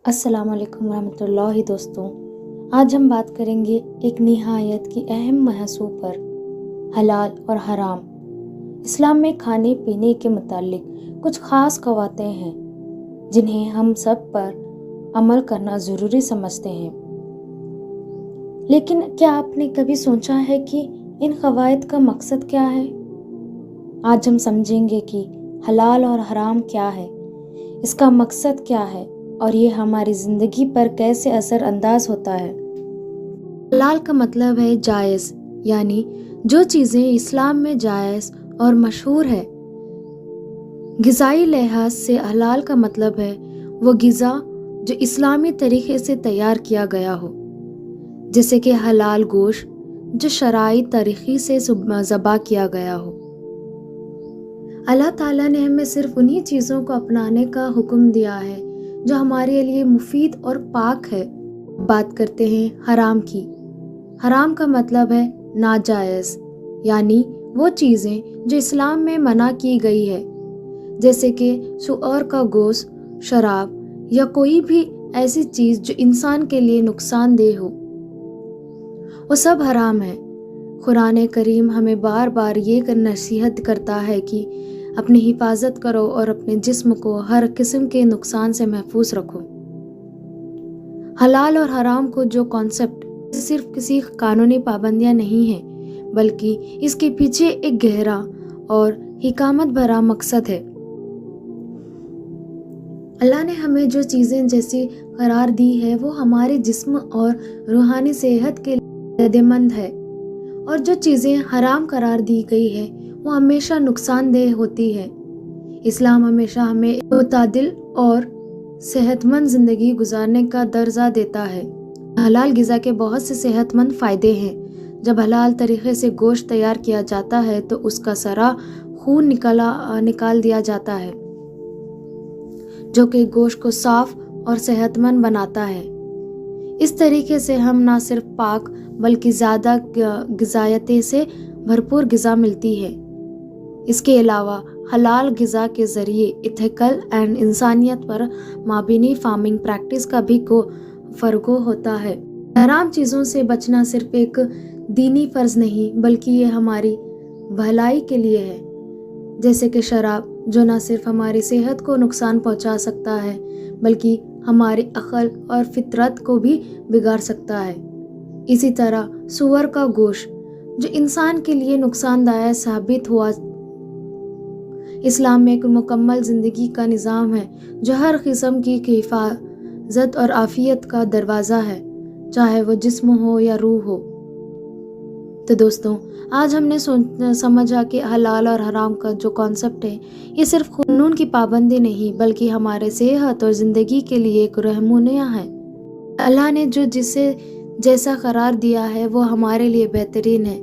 السلام علیکم ورحمۃ اللہ دوستوں، آج ہم بات کریں گے ایک نہایت کی اہم موضوع پر، حلال اور حرام۔ اسلام میں کھانے پینے کے متعلق کچھ خاص قوانین ہیں جنہیں ہم سب پر عمل کرنا ضروری سمجھتے ہیں، لیکن کیا آپ نے کبھی سوچا ہے کہ ان قواعد کا مقصد کیا ہے؟ آج ہم سمجھیں گے کہ حلال اور حرام کیا ہے، اس کا مقصد کیا ہے اور یہ ہماری زندگی پر کیسے اثر انداز ہوتا ہے۔ حلال کا مطلب ہے جائز، یعنی جو چیزیں اسلام میں جائز اور مشہور ہے۔ غذائی لحاظ سے حلال کا مطلب ہے وہ غذا جو اسلامی طریقے سے تیار کیا گیا ہو، جیسے کہ حلال گوشت جو شرعی طریقے سے ذبح کیا گیا ہو۔ اللہ تعالیٰ نے ہمیں صرف انہی چیزوں کو اپنانے کا حکم دیا ہے جو ہمارے لیے مفید اور پاک ہے۔ بات کرتے ہیں حرام کی۔ حرام کا مطلب ہے ناجائز، یعنی وہ چیزیں جو اسلام میں منع کی گئی ہے، جیسے کہ سؤر کا گوشت، شراب یا کوئی بھی ایسی چیز جو انسان کے لیے نقصان دہ ہو، وہ سب حرام ہے۔ قرآن کریم ہمیں بار بار یہ نصیحت کرتا ہے کہ اپنی حفاظت کرو اور اپنے جسم کو ہر قسم کے نقصان سے محفوظ رکھو۔ حلال اور حرام کو جو کانسیپٹ صرف کسی قانونی پابندیاں نہیں ہے، بلکہ اس کے پیچھے ایک گہرا اور حکمت بھرا مقصد ہے۔ اللہ نے ہمیں جو چیزیں جیسی قرار دی ہے وہ ہمارے جسم اور روحانی صحت کے لیے فائدہ مند ہے، اور جو چیزیں حرام قرار دی گئی ہے وہ ہمیشہ نقصان دہ ہوتی ہے۔ اسلام ہمیشہ ہمیں متعدل اور صحت مند زندگی گزارنے کا درجہ دیتا ہے۔ حلال غذا کے بہت سے صحت مند فائدے ہیں۔ جب حلال طریقے سے گوشت تیار کیا جاتا ہے تو اس کا سارا خون نکال دیا جاتا ہے، جو کہ گوشت کو صاف اور صحت مند بناتا ہے۔ اس طریقے سے ہم نہ صرف پاک بلکہ زیادہ غذائیت سے بھرپور غذا ملتی ہے۔ اس کے علاوہ حلال غذا کے ذریعے ایتھیکل اینڈ انسانیت پر مبنی فارمنگ پریکٹس کا بھی فروغ ہوتا ہے۔ حرام چیزوں سے بچنا صرف ایک دینی فرض نہیں بلکہ یہ ہماری بھلائی کے لیے ہے، جیسے کہ شراب جو نہ صرف ہماری صحت کو نقصان پہنچا سکتا ہے بلکہ ہماری عقل اور فطرت کو بھی بگاڑ سکتا ہے۔ اسی طرح سؤر کا گوشت جو انسان کے لیے نقصان دہ ثابت ہوا۔ اسلام میں ایک مکمل زندگی کا نظام ہے جو ہر قسم کی حفاظت اور عافیت کا دروازہ ہے، چاہے وہ جسم ہو یا روح ہو۔ تو دوستوں، آج ہم نے سمجھا کہ حلال اور حرام کا جو کانسیپٹ ہے یہ صرف قانون کی پابندی نہیں بلکہ ہمارے صحت اور زندگی کے لیے ایک رہنمائی ہے۔ اللہ نے جو جسے جیسا قرار دیا ہے وہ ہمارے لیے بہترین ہے۔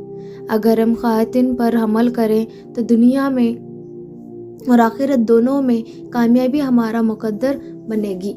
اگر ہم قوانین پر عمل کریں تو دنیا میں اور آخرت دونوں میں کامیابی ہمارا مقدر بنے گی۔